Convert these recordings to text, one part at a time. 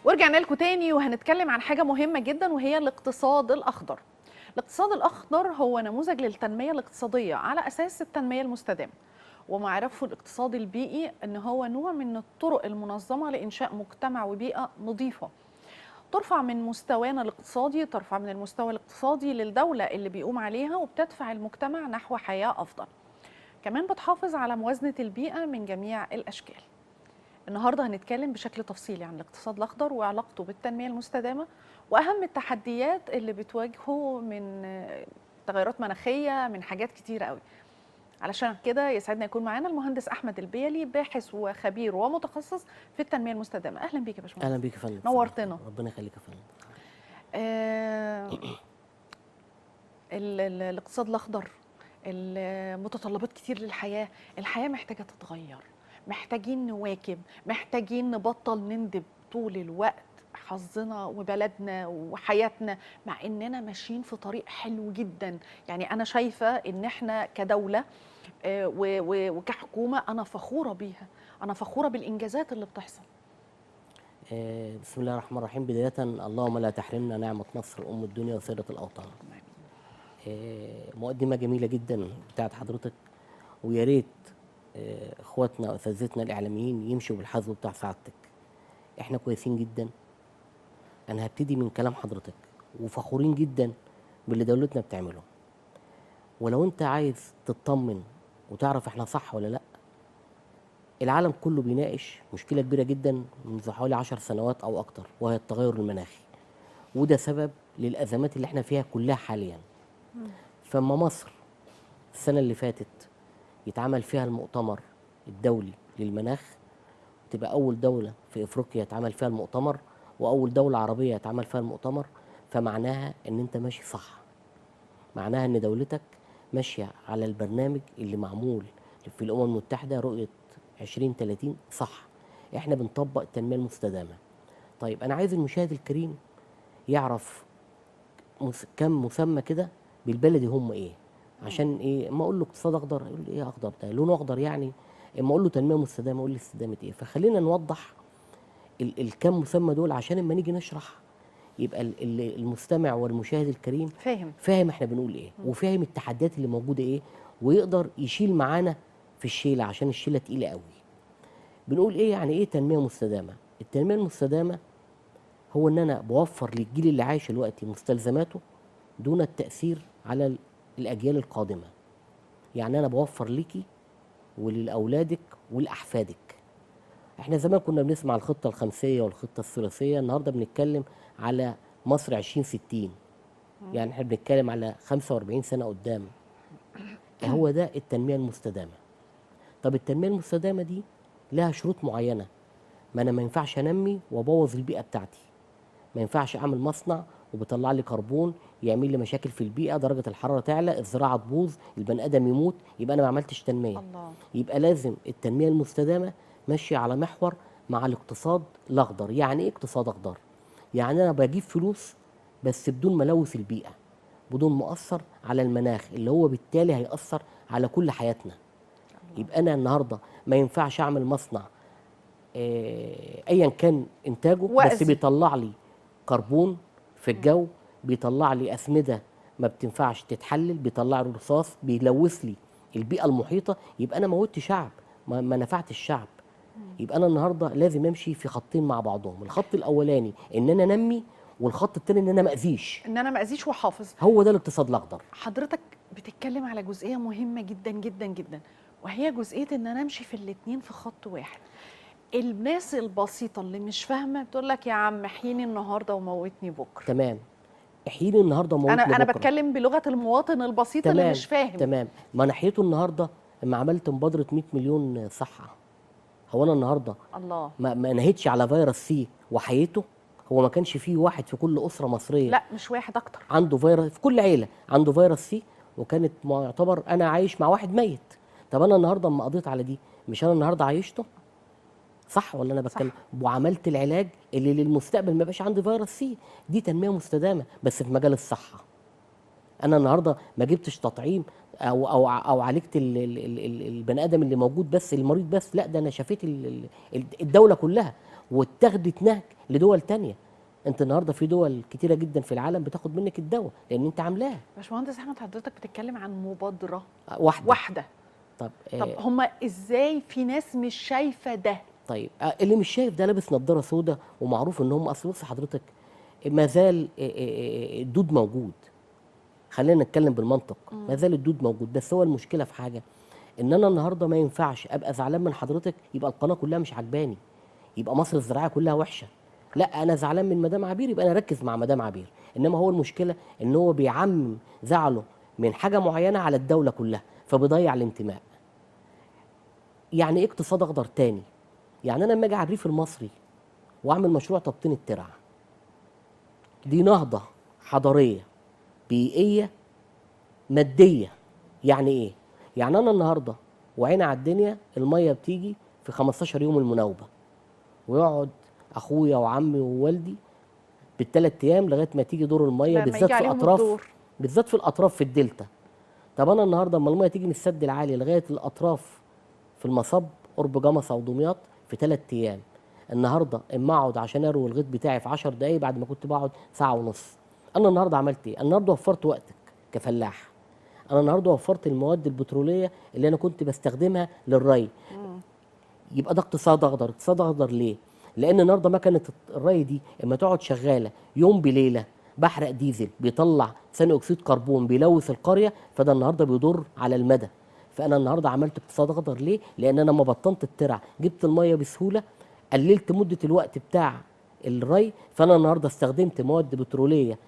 ورجعنا لكم تاني وهنتكلم عن حاجة مهمة جدا وهي الاقتصاد الأخضر. الاقتصاد الأخضر هو نموذج للتنمية الاقتصادية على أساس التنمية المستدامة، ومعرفه الاقتصاد البيئي أن هو نوع من الطرق المنظمة لإنشاء مجتمع وبيئة نظيفة ترفع من مستوانا الاقتصادي، ترفع من المستوى الاقتصادي للدولة اللي بيقوم عليها، وبتدفع المجتمع نحو حياة أفضل. كمان بتحافظ على موازنة البيئة من جميع الأشكال. النهارده هنتكلم بشكل تفصيلي عن الاقتصاد الأخضر وعلاقته بالتنمية المستدامة، وأهم التحديات اللي بتواجهه من تغيرات مناخية، من حاجات كتيرة قوي. علشان كده يسعدنا يكون معانا المهندس أحمد البيلي، باحث وخبير ومتخصص في التنمية المستدامة. أهلا بيك يا باشمهندس. اهلا بيك يا فندم. نورتنا. ربنا يخليك يا فندم. الاقتصاد الأخضر المتطلبات كتير للحياة، الحياة محتاجة تتغير، محتاجين نواكب، محتاجين نبطل نندب طول الوقت حظنا وبلدنا وحياتنا، مع اننا ماشيين في طريق حلو جدا. يعني انا شايفة ان احنا كدولة وكحكومة انا فخورة بيها، انا فخورة بالانجازات اللي بتحصل. بسم الله الرحمن الرحيم. بداية اللهم لا تحرمنا نعمة مصر أم الدنيا وسيدة الأوطان. مقدمة جميلة جدا بتاعت حضرتك، ويا ريت اخواتنا واساتذتنا الاعلاميين يمشوا بالحذو بتاع سعادتك. احنا كويسين جدا. انا هبتدي من كلام حضرتك، وفخورين جدا باللي دولتنا بتعمله. ولو انت عايز تطمن وتعرف احنا صح ولا لا، العالم كله بيناقش مشكلة كبيرة جدا منذ حوالي 10 سنوات او اكتر، وهي التغير المناخي، وده سبب للازمات اللي احنا فيها كلها حاليا. فما مصر السنة اللي فاتت يتعمل فيها المؤتمر الدولي للمناخ، تبقى أول دولة في إفريقيا يتعمل فيها المؤتمر، وأول دولة عربية يتعمل فيها المؤتمر، فمعناها إن أنت ماشي صح. معناها إن دولتك ماشية على البرنامج اللي معمول في الأمم المتحدة، رؤية 2030 صح. إحنا بنطبق التنمية المستدامة. طيب أنا عايز المشاهد الكريم يعرف كم مسمى كده بالبلدي هم إيه، عشان ايه؟ اما اقول له اقتصاد اخضر يقول لي ايه اخضر ده؟ لونه اخضر يعني. اما اقول له تنميه مستدامه يقول لي استدامه ايه؟ فخلينا نوضح الكم مسمى دول عشان اما نيجي نشرح يبقى المستمع والمشاهد الكريم فاهم احنا بنقول ايه، وفاهم التحديات اللي موجوده ايه، ويقدر يشيل معانا في الشيله، عشان الشيله تقيله قوي. بنقول ايه يعني ايه تنميه مستدامه؟ التنميه المستدامه هو ان انا بوفر للجيل اللي عايش دلوقتي مستلزماته دون التاثير على الأجيال القادمة. يعني أنا بوفر ليكي ولأولادك ولأحفادك. احنا زمان كنا بنسمع الخطة الخمسية والخطة الثلاثية، النهاردة بنتكلم على مصر 2060. يعني احنا بنتكلم على 45 سنة قدام. هو ده التنمية المستدامة. طب التنمية المستدامة دي لها شروط معينة. ما أنا ما ينفعش أنمي وأبوظ البيئة بتاعتي. ما ينفعش أعمل مصنع وبيطلع لي كربون يعمل لي مشاكل في البيئه، درجه الحراره تعلى، الزراعه تبوظ، البني ادم يموت، يبقى انا ما عملتش تنميه. الله. يبقى لازم التنميه المستدامه ماشيه على محور مع الاقتصاد الاخضر. يعني ايه اقتصاد اخضر؟ يعني انا بجيب فلوس بس بدون ما الوث البيئه، بدون ما اثر على المناخ اللي هو بالتالي هيأثر على كل حياتنا. يبقى انا النهارده ما ينفعش اعمل مصنع ايا كان انتاجه بس بيطلع لي كربون في الجو، بيطلع لي أسمدة ما بتنفعش تتحلل، بيطلع لي رصاص، بيلوث لي البيئة المحيطة. يبقى أنا موتت شعب، ما نفعت الشعب. يبقى أنا النهاردة لازم أمشي في خطين مع بعضهم. الخط الأولاني إن أنا أنمي، والخط الثاني إن أنا ما أذيش. إن أنا ما أذيش وأحافظ. هو ده الاقتصاد الأخضر. حضرتك بتتكلم على جزئية مهمة جدا جدا جدا، وهي جزئية إن أنا أمشي في الاتنين في خط واحد. الناس البسيطة اللي مش فاهمة بتقول لك يا عم احييني النهارده وموتني بكره. تمام. احييني النهارده وموتني بكره. انا بتكلم بلغة المواطن البسيط اللي مش فاهم. تمام. ما ناحيته النهارده لما عملت مبادرة 100 مليون صحة، هو انا النهارده الله ما نهيتش على فيروس سي وحيته؟ هو ما كانش فيه واحد في كل أسرة مصرية، لا مش واحد، اكتر، عنده فيروس، في كل عيلة عنده فيروس سي، وكانت معتبر انا عايش مع واحد ميت. طب انا النهارده اما قضيت على دي، مش انا النهارده عايشته؟ صح ولا انا بتكلم؟ وعملت العلاج اللي للمستقبل ما يبقاش عندي فيروس سي. دي تنميه مستدامه بس في مجال الصحه. انا النهارده ما جبتش تطعيم او عالجت البني ادم اللي موجود بس، المريض بس، لا ده انا شفيت الدوله كلها، واتخذت نهج لدول تانية. انت النهارده في دول كتيره جدا في العالم بتاخد منك الدواء لان انت عاملاها. باشمهندس احمد، حضرتك بتتكلم عن مبادره واحده. طب طب هما ازاي في ناس مش شايفه ده؟ طيب اللي مش شايف ده لابس نظاره سوداء، ومعروف ان هم اصل بص حضرتك ما زال الدود موجود. خلينا نتكلم بالمنطق، ما زال الدود موجود، بس هو المشكله في حاجه، ان انا النهارده ما ينفعش ابقى زعلان من حضرتك يبقى القناه كلها مش عجباني، يبقى مصر الزراعيه كلها وحشه. لا، انا زعلان من مدام عبير يبقى انا اركز مع مدام عبير، انما هو المشكله ان هو بيعمم زعله من حاجه معينه على الدوله كلها، فبيضيع الانتماء. يعني ايه اقتصاد اخضر تاني؟ يعني انا لما اجي على الريف المصري واعمل مشروع تبطين الترع، دي نهضه حضاريه بيئيه ماديه. يعني ايه؟ يعني انا النهارده وعينا على الدنيا، الميه بتيجي في 15 يوم المناوبه، ويقعد اخويا وعمي ووالدي بالثلاث ايام لغايه ما تيجي دور الميه، لما بالذات يجي في عليهم اطراف، الدور. بالذات في الاطراف في الدلتا. طب انا النهارده اما الميه تيجي من السد العالي لغايه الاطراف في المصب قرب جمصه ودمياط في 3 ايام، النهارده اما اقعد عشان اروي الغيط بتاعي في 10 دقائق بعد ما كنت بقعد ساعه ونص. انا النهارده عملت ايه؟ النهارده وفرت وقتك كفلاح. انا النهارده وفرت المواد البتروليه اللي انا كنت بستخدمها للري. يبقى ده اقتصاد اخضر. اقتصاد اخضر ليه؟ لان النهارده مكنه الري دي اما تقعد شغاله يوم بليله بحرق ديزل بيطلع ثاني اكسيد كربون بيلوث القريه، فده النهارده بيضر على المدى. فانا النهارده عملت اقتصاد اخضر ليه؟ لان انا لما بطنت الترع جبت الميه بسهوله، قللت مده الوقت بتاع الري، فانا النهارده استخدمت مواد بتروليه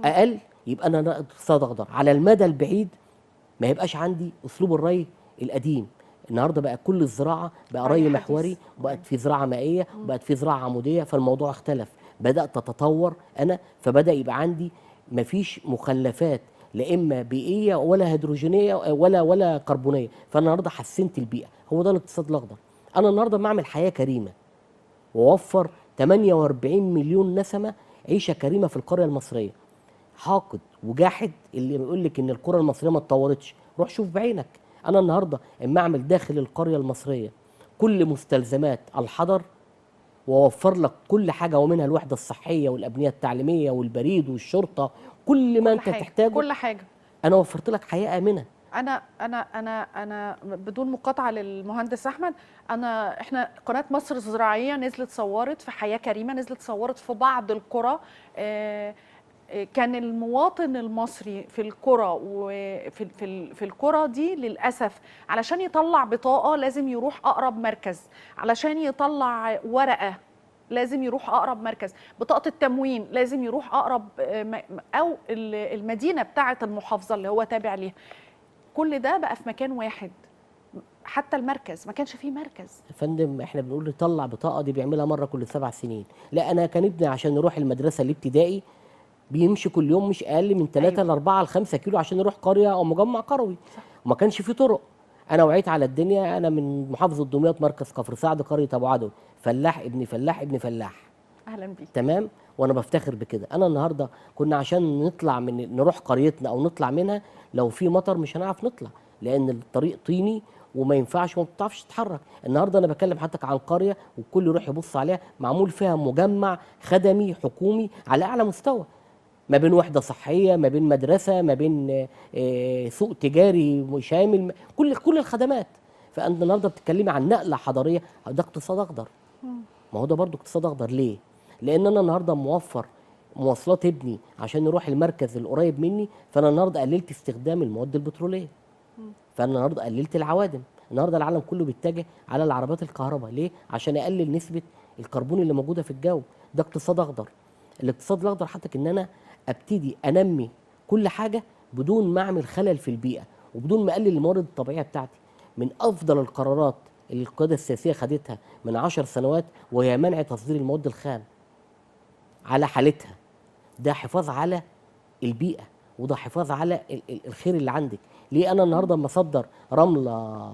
اقل، يبقى انا اقتصاد اخضر على المدى البعيد. ما يبقاش عندي اسلوب الري القديم. النهارده بقى كل الزراعه بقى ري محوري، وبقت في زراعه مائيه، وبقت في زراعه عموديه، فالموضوع اختلف. بدات اتطور انا، فبدا يبقى عندي مفيش مخلفات لا اما بيئيه ولا هيدروجينيه ولا كربونيه، فانا النهارده حسنت البيئه. هو ده الاقتصاد الاخضر. انا النهارده بعمل حياه كريمه ووفر 48 مليون نسمه عيشه كريمه في القريه المصريه. حاقد وجاحد اللي بيقول لك ان القرى المصريه ما اتطورتش، روح شوف بعينك. انا النهارده اما اعمل داخل القريه المصريه كل مستلزمات الحضر، واوفر لك كل حاجه ومنها الوحده الصحيه والابنيه التعليميه والبريد والشرطه، كل ما انت تحتاجه، كل حاجه. انا وفرت لك حياه امنه. انا بدون مقاطعه للمهندس احمد، احنا قناه مصر الزراعيه نزلت صورت في حياه كريمه، نزلت صورت في بعض القرى. كان المواطن المصري في القرى وفي في القرى دي للاسف علشان يطلع بطاقه لازم يروح اقرب مركز، علشان يطلع ورقه لازم يروح اقرب مركز، بطاقه التموين لازم يروح اقرب او المدينه بتاعه المحافظه اللي هو تابع ليها. كل ده بقى في مكان واحد، حتى المركز ما كانش فيه مركز. يا فندم احنا بنقول يطلع بطاقه دي بيعملها مره كل 7 سنين، لا انا كان ابني عشان يروح المدرسه الابتدائي بيمشي كل يوم مش اقل من 3 ل 4 ل 5 كيلو عشان يروح قريه او مجمع قروي، وما كانش فيه طرق. انا وعيت على الدنيا، انا من محافظه دمياط مركز كفر سعد قريه ابو عدو، فلاح ابن فلاح ابن فلاح. اهلا بيك. تمام، وانا بفتخر بكده. انا النهارده كنا عشان نطلع من نروح قريتنا او نطلع منها لو في مطر مش هنعرف نطلع، لان الطريق طيني وما ينفعش وما بتعرفش تتحرك. النهارده انا بكلم حضرتك عن قريه والكل يروح يبص عليها، معمول فيها مجمع خدمي حكومي على اعلى مستوى، ما بين وحده صحيه، ما بين مدرسه، ما بين سوق تجاري شامل، كل الخدمات. فانت النهارده بتتكلمي عن نقله حضاريه، ده اقتصاد اخضر. ما هو ده برضو اقتصاد اخضر ليه؟ لان انا النهارده موفر مواصلات ابني عشان يروح المركز القريب مني، فانا النهارده قللت استخدام المواد البتروليه، فانا النهارده قللت العوادم. النهارده العالم كله بيتجه على العربيات الكهرباء، ليه؟ عشان اقلل نسبه الكربون اللي موجوده في الجو. ده اقتصاد اخضر. الاقتصاد الاخضر حضرتك ان انا ابتدي انمي كل حاجه بدون ما اعمل خلل في البيئه وبدون ما اقلل الموارد الطبيعيه بتاعتي. من افضل القرارات اللي القياده السياسيه خدتها من 10 سنوات وهي منع تصدير المواد الخام على حالتها. ده حفاظ على البيئه وده حفاظ على الخير اللي عندك. ليه انا النهارده اما اصدر رمله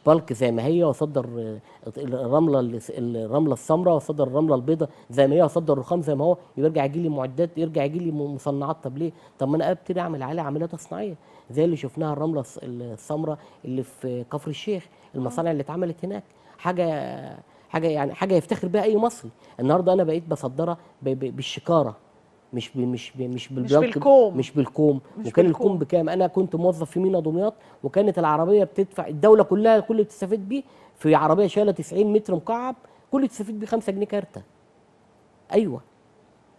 بالك زي ما هي، واصدر الرمله السمراء، واصدر الرمله البيضاء زي ما هي، واصدر الرخام زي ما هو، يرجع يجي لي معدات، يرجع يجي لي مصنعات. طب ليه؟ طب ما انا ابتدي اعمل عليها عمليات تصنيعيه زي اللي شفناها الرمله السمراء اللي في كفر الشيخ، المصانع اللي اتعملت هناك. حاجه يفتخر بها اي مصري. النهارده انا بقيت بصدرها بالشكاره، مش بالكوم. مش بالكوم. مش وكان بالكوم. الكوم بكام؟ انا كنت موظف في مينا دمياط، وكانت العربيه بتدفع، الدوله كلها كل اللي بتستفيد بيه في عربيه شايله 90 متر مكعب، كل اللي بتستفيد بيه 5 جنيه كارته. ايوه،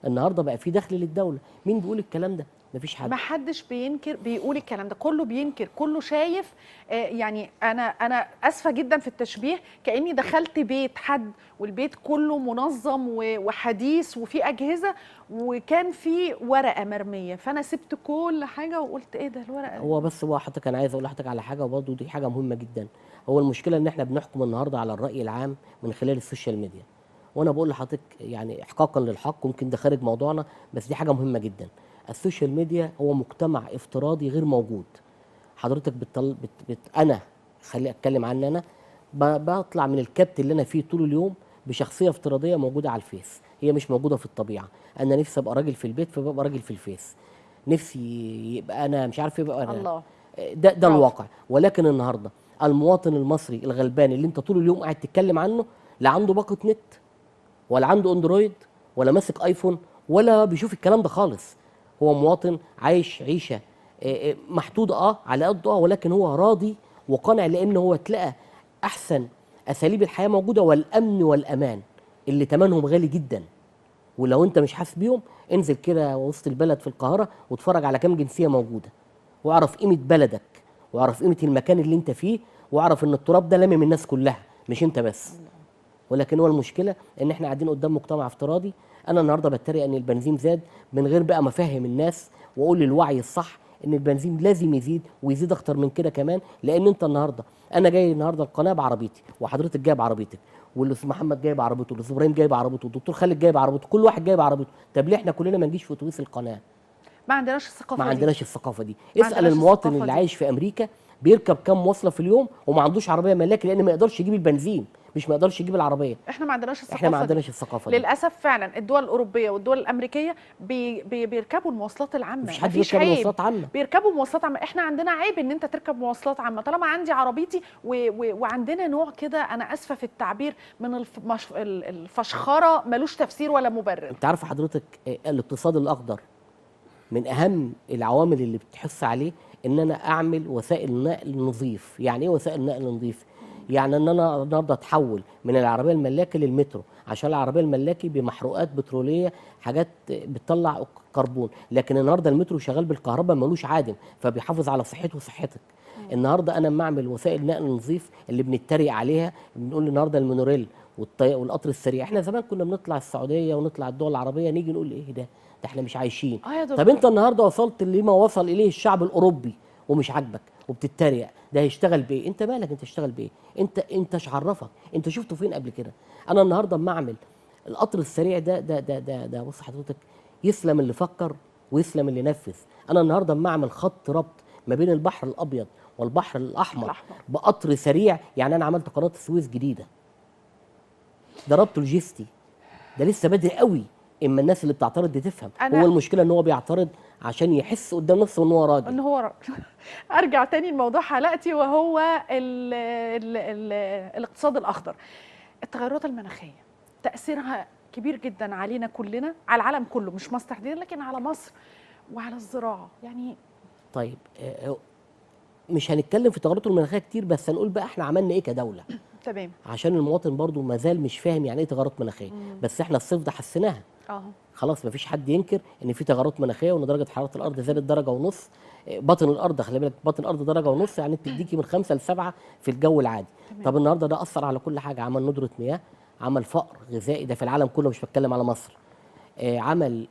النهارده بقى في دخل للدوله. مين بيقول الكلام ده؟ مفيش حد. ما حدش بينكر، بيقول الكلام ده، كله بينكر، كله شايف. يعني انا اسفه جدا في التشبيه، كاني دخلت بيت حد والبيت كله منظم وحديث وفي اجهزه، وكان في ورقه مرميه، فانا سبت كل حاجه وقلت ايه ده الورقه؟ هو حضرتك، انا عايز اقول لحضرتك على حاجه، وبرضه دي حاجه مهمه جدا. هو المشكله ان احنا بنحكم النهارده على الراي العام من خلال السوشيال ميديا. وانا بقول لحضرتك يعني احقاقا للحق، يمكن ده خارج موضوعنا بس دي حاجه مهمه جدا. السوشيال ميديا هو مجتمع افتراضي غير موجود. حضرتك انا خلي اتكلم عني انا، بطلع من الكبت اللي انا فيه طول اليوم بشخصيه افتراضيه موجوده على الفيس، هي مش موجوده في الطبيعه. انا نفسي ابقى راجل في البيت فببقى راجل في الفيس، نفسي يبقى انا مش عارف يبقى انا. الله. ده الواقع. ولكن النهارده المواطن المصري الغلبان اللي انت طول اليوم قاعد تتكلم عنه، لا عنده باقه نت، ولا عنده اندرويد، ولا ماسك ايفون، ولا بيشوف الكلام ده خالص. هو مواطن عايش عيشه محدوده على قده، ولكن هو راضي وقانع، لان هو تلاقى احسن اساليب الحياه موجوده، والامن والامان اللي ثمنهم غالي جدا. ولو انت مش حاسس بيهم، انزل كده وسط البلد في القاهره واتفرج على كام جنسيه موجوده، واعرف قيمه بلدك، واعرف قيمه المكان اللي انت فيه، واعرف ان التراب ده لامم الناس كلها مش انت بس. ولكن هو المشكله ان احنا قاعدين قدام مجتمع افتراضي. انا النهارده بتريق ان البنزين زاد من غير بقى ما افهم الناس واقول الوعي الصح ان البنزين لازم يزيد، ويزيد اكتر من كده كمان. لان انت النهارده، انا جاي النهارده القناه بعربيتي، وحضرتك جاي بعربيتك، والاستاذ محمد جاي بعربيته، والاستاذ ابراهيم جاي بعربيته، والدكتور خالد جاي بعربيته، كل واحد جاي بعربيته. طب ليه احنا كلنا ما نجيش في اتوبيس القناه؟ ما عندناش الثقافه ما دي. عندناش الثقافه دي. ما اسال عندناش المواطن الثقافة اللي دي. عايش في امريكا بيركب كام مواصله في اليوم وما عندوش عربيه ملاكي، لان ما يقدرش يجيب البنزين، مش ما يقدرش يجيب العربيه. احنا ما عندناش الثقافه احنا ما دي. عندناش الثقافه دي. للاسف فعلا الدول الاوروبيه والدول الامريكيه بيركبوا المواصلات العامه، مفيش حد مفيش بيركب عيب. مواصلات عامه. بيركبوا مواصلات عامه. احنا عندنا عيب ان انت تركب مواصلات عامه طالما عندي عربيتي وعندنا نوع كده، انا اسفه في التعبير، من الفشخره ملوش تفسير ولا مبرر. انت عارف حضرتك الاقتصاد الاخضر من اهم العوامل اللي بتحث عليه ان انا اعمل وسائل نقل نظيف. يعني ايه وسائل نقل نظيف؟ يعني ان انا النهارده اتحول من العربيه الملاكي للمترو، عشان العربيه الملاكي بمحروقات بتروليه، حاجات بتطلع كربون. لكن النهارده المترو شغال بالكهرباء، ملوش عادم، فبيحافظ على صحته وصحتك. النهارده انا لما اعمل وسائل نقل نظيف اللي بنتريق عليها، بنقول النهارده المونوريل والقطر السريع. احنا زمان كنا بنطلع السعوديه ونطلع الدول العربيه، نيجي نقول ايه ده احنا مش عايشين. يا دكتور. طب انت النهارده وصلت لما وصل اليه الشعب الاوروبي ومش عاجبك وبتتريق، ده هيشتغل بايه؟ انت مالك؟ انت اشتغل بايه؟ انت ايش عرفك؟ انت شفته فين قبل كده؟ انا النهارده اما اعمل القطر السريع ده بص حضرتك، يسلم اللي فكر ويسلم اللي نفذ. انا النهارده اما اعمل خط ربط ما بين البحر الابيض والبحر الاحمر بقطر سريع، يعني انا عملت قناه السويس جديده، ده ربط لوجستي، ده لسه بدري قوي اما الناس اللي بتعترض دي تفهم. هو المشكله ان هو بيعترض عشان يحس قدام نفسه ان هو راجل، ان هو راجل. ارجع تاني لموضوع حلقتي، وهو ال الاقتصاد الاخضر. التغيرات المناخيه تاثيرها كبير جدا علينا كلنا، على العالم كله، مش مصر تحديدا، لكن على مصر وعلى الزراعه يعني. طيب مش هنتكلم في التغيرات المناخيه كتير، بس هنقول بقى احنا عملنا ايه كدوله. تمام. عشان المواطن برضو ما زال مش فاهم يعني ايه تغيرات مناخيه. بس احنا الصيف ده حسيناها. خلاص ما فيش حد ينكر ان في تغيرات مناخيه، وان درجه حراره الارض زادت درجه ونص. باطن الارض، خلي بالك، باطن الارض درجه ونص يعني بتديكي من 5 ل 7 في الجو العادي. طب النهارده ده اثر على كل حاجه، عمل ندره مياه، عمل فقر غذائي، ده في العالم كله مش بتكلم على مصر. عمل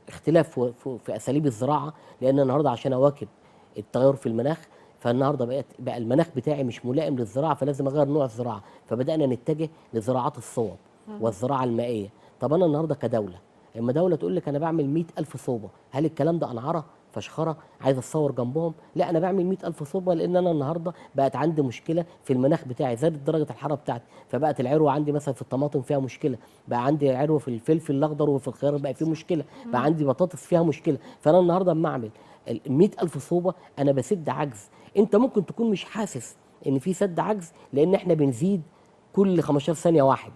اختلاف في اساليب الزراعه، لان النهارده عشان اواكب التغير في المناخ، فالنهارده بقى المناخ بتاعي مش ملائم للزراعه، فلازم اغير نوع الزراعه، فبدانا نتجه لزراعات الصوب والزراعه المائيه. طب انا النهارده كدوله، اما دوله تقول لك انا بعمل 100,000 صوبه، هل الكلام ده انعاره فشخره عايز اتصور جنبهم، لا انا بعمل 100,000 صوبه، لان انا النهارده بقت عندي مشكله في المناخ بتاعي، زادت درجه الحراره بتاعتي، فبقت العروه عندي مثلا في الطماطم فيها مشكله، بقى عندي عروه في الفلفل الاخضر وفي الخيار بقى فيه مشكله، بقى عندي بطاطس فيها مشكله. فانا النهارده اما اعمل 100,000 صوبه انا بسد عجز. انت ممكن تكون مش حاسس ان في سد عجز، لان احنا بنزيد كل 15 ثانيه واحد،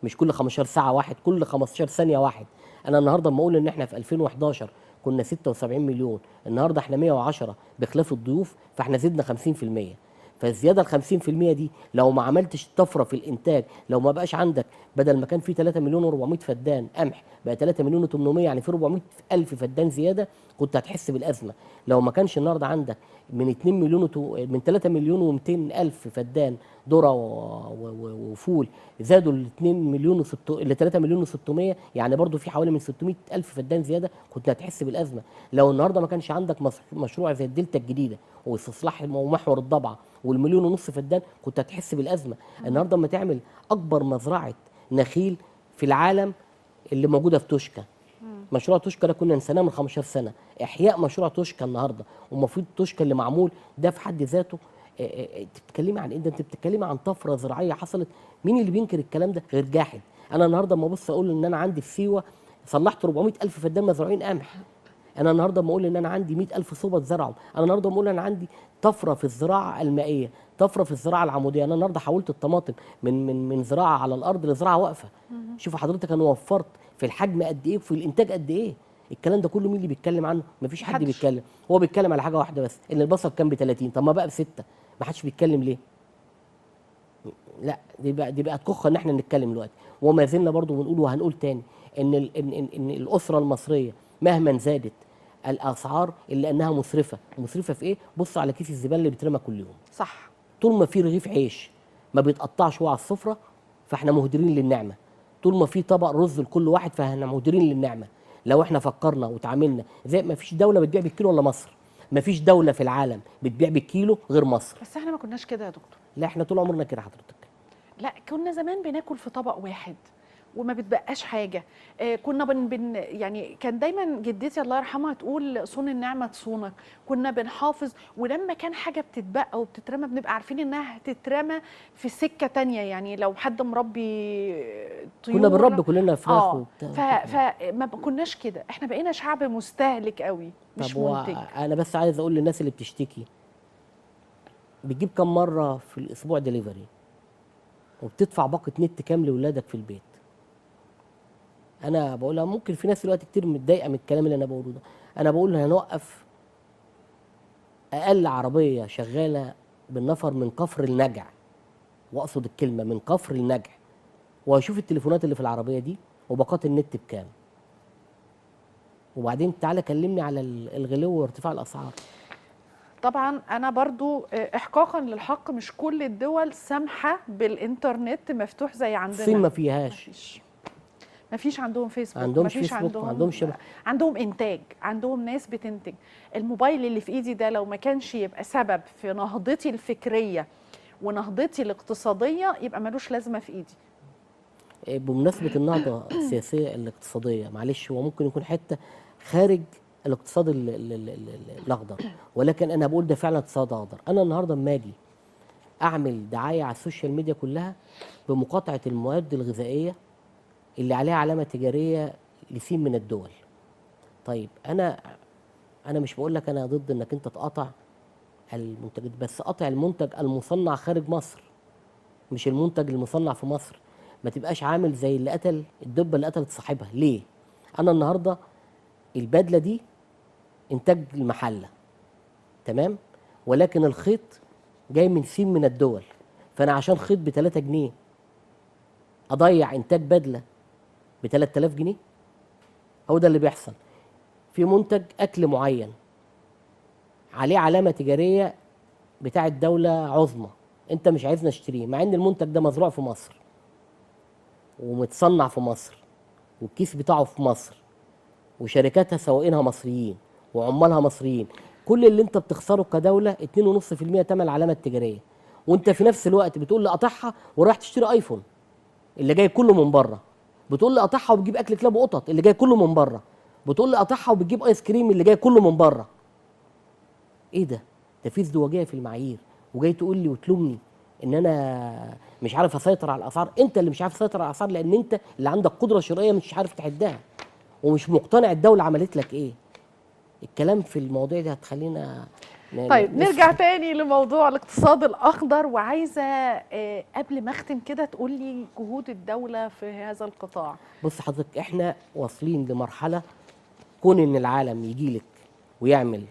مش كل 15 ساعه واحد، كل 15 ثانيه واحد. انا النهارده لما اقول ان احنا في 2011 كنا 76 مليون، النهارده احنا 110 بخلاف الضيوف، فاحنا زدنا 50%. فالزياده ال 50% دي لو ما عملتش طفره في الانتاج، لو ما بقاش عندك بدل ما كان في 3 مليون و400 فدان قمح بقى 3 مليون و800، يعني في 400 الف فدان زياده، كنت هتحس بالازمه. لو ما كانش النهارده عندك من 2 مليون من 3 مليون و200 الف فدان ذره وفول، زادوا ل 2 مليون ل 3 مليون و600، يعني برضو في حوالي من 600 الف فدان زياده، كنت هتحس بالازمه. لو النهارده ما كانش عندك مشروع زي الدلتا الجديده واستصلاح ومحور الضبعه والمليون ونص فدان، كنت هتحس بالازمه. النهارده اما تعمل اكبر مزرعه نخيل في العالم اللي موجوده في توشكا، مشروع توشكا ده كنا نسيناه من 15 سنه، احياء مشروع توشكا النهارده، والمفروض توشكا اللي معمول ده في حد ذاته انت بتتكلمي عن ايه؟ انت بتتكلمي عن طفره زراعيه حصلت. مين اللي بينكر الكلام ده غير جاحد؟ انا النهارده اما ابص اقول ان انا عندي في سيوه صلحت 400 الف فدان مزروعين قمح، انا النهارده اما اقول ان انا عندي 100,000 صوبه اتزرعوا، انا النهارده اما اقول انا عندي طفره في الزراعه المائيه، طفره في الزراعه العموديه، انا النهارده حولت الطماطم من زراعه على الارض لزراعه واقفه. شوف حضرتك انا وفرت في الحجم قد ايه وفي الانتاج قد ايه. الكلام ده كله مين اللي بيتكلم عنه؟ مفيش حد بيتكلم. هو بيتكلم على حاجه واحده بس، ان البصل كان ب 30، طب ما بقى ب 6، ما حدش بيتكلم ليه؟ لا دي بقت كخه ان احنا نتكلم دلوقتي. وما زلنا برضو بنقول وهنقول تاني ان إن الاسره المصريه مهما زادت الاسعار الا انها مسرفه. مسرفه في ايه؟ بص على كيس الزباله اللي بيترمى كل يوم. صح. طول ما في رغيف عيش ما بيتقطعش هو على السفره فاحنا مهدرين للنعمه. طول ما في طبق رز لكل واحد فاحنا مهدرين للنعمه. لو احنا فكرنا وتعاملنا زي ما فيش دوله بتبيع بالكيلو الا مصر، ما فيش دوله في العالم بتبيع بالكيلو غير مصر. بس احنا ما كناش كده يا دكتور. لا احنا طول عمرنا كده حضرتك. لا كنا زمان بناكل في طبق واحد وما بتبقاش حاجه. كنا يعني كان دايما جدتي الله يرحمها تقول صون النعمه تصونك. كنا بنحافظ، ولما كان حاجه بتتبقى وبتترمى بنبقى عارفين انها هتترمى في سكه تانية. يعني لو حد مربي طيور كنا بنربي كلنا فراخ وبتاع، فما كناش كده. احنا بقينا شعب مستهلك قوي مش منتج. انا بس عايز اقول للناس اللي بتشتكي، بتجيب كم مره في الاسبوع دليفري وبتدفع باقه نت كام لاولادك في البيت؟ انا بقولها ممكن في ناس دلوقتي كتير متضايقه من الكلام اللي انا بقوله ده. انا بقول هنوقف اقل عربيه شغاله بالنفر من كفر النجع، واقصد الكلمه من كفر النجع، واشوف التليفونات اللي في العربيه دي وباقات النت بكام، وبعدين تعالى كلمني على الغلو وارتفاع الاسعار. طبعا انا برضو احقاقا للحق مش كل الدول سامحه بالانترنت مفتوح زي عندنا. الصين ما فيهاش، ما فيش عندهم فيسبوك، ما عندهمش مفيش فيسبوك، ما عندهمش عندهم انتاج، عندهم ناس بتنتج. الموبايل اللي في ايدي ده لو ما كانش يبقى سبب في نهضتي الفكريه ونهضتي الاقتصاديه يبقى ملوش لازمه في ايدي. بمناسبه النهضه السياسيه الاقتصاديه، معلش هو ممكن يكون حته خارج الاقتصاد الاخضر، ولكن انا بقول ده فعلا اقتصاد اخضر. انا النهارده اما اجي اعمل دعايه على السوشيال ميديا كلها بمقاطعه المواد الغذائيه اللي عليها علامه تجاريه لسين من الدول، طيب انا مش بقول لك انا ضد انك انت تقاطع المنتجات، بس قطع المنتج المصنع خارج مصر مش المنتج المصنع في مصر. ما تبقاش عامل زي اللي قتل الدبه اللي قتلت صاحبها. ليه؟ انا النهارده البدله دي انتاج المحله تمام، ولكن الخيط جاي من سين من الدول، فانا عشان خيط ب 3 جنيه اضيع انتاج بدله ب 3000 جنيه؟ هو ده اللي بيحصل. في منتج اكل معين عليه علامه تجاريه بتاعه دوله عظمى، انت مش عايزنا نشتريه، مع ان المنتج ده مزروع في مصر ومتصنع في مصر والكيس بتاعه في مصر وشركاتها سواقينها مصريين وعمالها مصريين. كل اللي انت بتخسره كدوله 2.5% تمن العلامه التجاريه، وانت في نفس الوقت بتقول لي قاطعها ورايح تشتري ايفون اللي جاي كله من بره، بتقول لي قاطعها وبتجيب اكل كلاب وقطط اللي جاي كله من بره، بتقول لي قاطعها وبتجيب ايس كريم اللي جاي كله من بره. ايه ده؟ ده في ازدواجيه في المعايير، وجاي تقول لي وتلومني ان انا مش عارف اسيطر على الاسعار. انت اللي مش عارف تسيطر على الاسعار لان انت اللي عندك قدره شرائيه مش عارف تحدها، ومش مقتنع الدوله عملت لك ايه. الكلام في المواضيع دي هتخلينا طيب نرجع نسخن. تاني لموضوع الاقتصاد الأخضر، وعايزة قبل ما أختم كده تقول لي جهود الدولة في هذا القطاع. بص حضرتك، احنا واصلين لمرحله كون ان العالم يجي لك ويعمل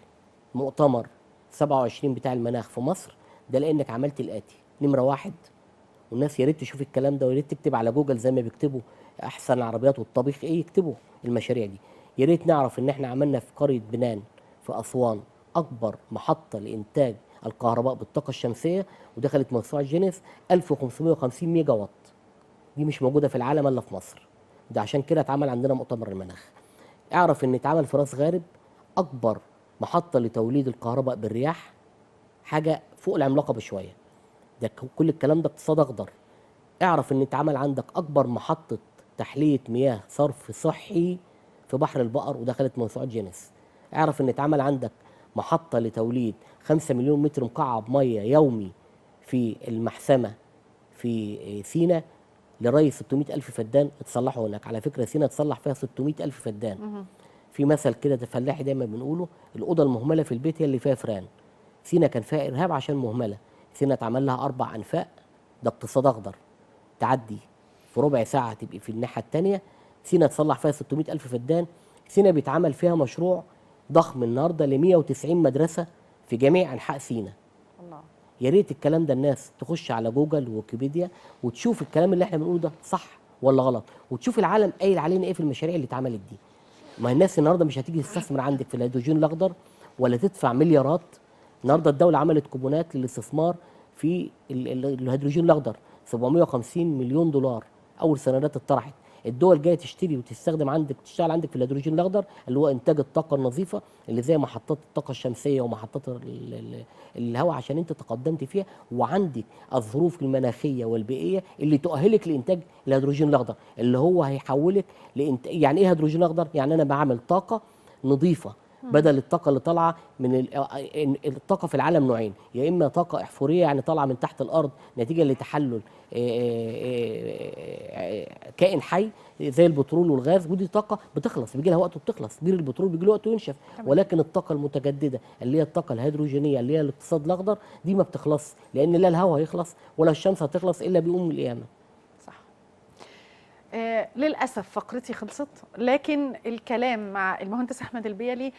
مؤتمر 27 بتاع المناخ في مصر، ده لانك عملت الاتي: نمره واحد، والناس يا ريت تشوف الكلام ده، ويا ريت تكتب على جوجل زي ما بيكتبوا احسن العربيات والطبيخ ايه، يكتبوا المشاريع دي. يا ريت نعرف ان احنا عملنا في قريه بنان في اسوان اكبر محطه لانتاج الكهرباء بالطاقه الشمسيه، ودخلت موسوعه جينيس 1550 ميجا وات. دي مش موجوده في العالم الا في مصر. ده عشان كده اتعمل عندنا مؤتمر المناخ. اعرف ان اتعمل في راس غارب اكبر محطه لتوليد الكهرباء بالرياح، حاجه فوق العملاقه بشويه. ده كل الكلام ده اقتصاد اخضر. اعرف ان اتعمل عندك اكبر محطه تحليه مياه صرف صحي في بحر البقر، ودخلت موسوعه جينيس. اعرف ان اتعمل عندك محطه لتوليد 5 مليون متر مكعب ميه يومي في المحسمه في سينا لري 600 ألف فدان اتصلحوا هناك. على فكرة سينا اتصلح فيها 600 ألف فدان. في مثل كده فلاحي دايما بنقوله: الأوضة المهملة في البيت هي اللي فيها فران. سينا كان فيها إرهاب عشان مهملة. سينا اتعمل لها 4 أنفاق. ده اقتصاد أخضر. تعدي في ربع ساعة تبقي في الناحية التانية. سينا اتصلح فيها 600 ألف فدان. سينا بيتعمل فيها مشروع ضخم النهارده ل 190 مدرسة في جميع أنحاء سينا. الله. يا ريت الكلام ده الناس تخش على جوجل وويكيبيديا وتشوف الكلام اللي احنا بنقوله ده صح ولا غلط، وتشوف العالم قايل علينا ايه في المشاريع اللي اتعملت دي. ما الناس النهارده مش هتيجي تستثمر عندك في الهيدروجين الاخضر ولا تدفع مليارات. النهارده الدوله عملت كوبونات للاستثمار في الهيدروجين الاخضر 750 مليون دولار. اول سندات اتطرحت. الدول جايه تشتري وتستخدم عندك، تشتغل عندك في الهيدروجين الاخضر اللي هو انتاج الطاقه النظيفه اللي زي محطات الطاقه الشمسيه ومحطات الهواء، عشان انت تقدمت فيها وعندك الظروف المناخيه والبيئيه اللي تؤهلك لانتاج الهيدروجين الاخضر اللي هو هيحولك يعني ايه هيدروجين اخضر؟ يعني انا بعمل طاقه نظيفه بدل الطاقه اللي طالعه من الطاقه في العالم نوعين: يا اما طاقه احفوريه يعني طالعه من تحت الارض نتيجه لتحلل كائن حي زي البترول والغاز، ودي طاقه بتخلص بيجي لها وقت وبتخلص. بير البترول بيجي له وقت وينشف. ولكن الطاقه المتجدده اللي هي الطاقه الهيدروجينيه اللي هي الاقتصاد الاخضر دي ما بتخلص، لان لا الهواء هيخلص ولا الشمس هتخلص الا بيقوم القيامه. صح. للأسف فقرتي خلصت، لكن الكلام مع المهندس أحمد البيلي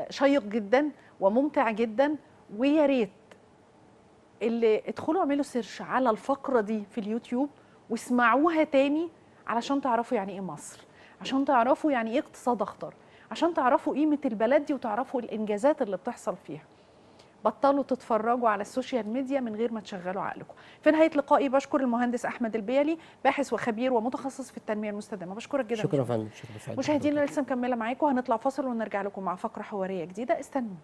شيق جدا وممتع جدا، ويا ريت اللي ادخلوا اعملوا سيرش على الفقرة دي في اليوتيوب واسمعوها تاني علشان تعرفوا يعني ايه مصر، عشان تعرفوا يعني ايه اقتصاد اخضر، عشان تعرفوا قيمة البلد دي وتعرفوا الانجازات اللي بتحصل فيها. بطلوا تتفرجوا على السوشيال ميديا من غير ما تشغلوا عقلكم. في نهاية لقائي بشكر المهندس أحمد البيلي، باحث وخبير ومتخصص في التنمية المستدامة. بشكرك جدا. شكرا يا فندم. شكرا. مشاهدينا لسه مكملة معاكم، هنطلع فاصل ونرجع لكم مع فقرة حوارية جديدة. استنونا.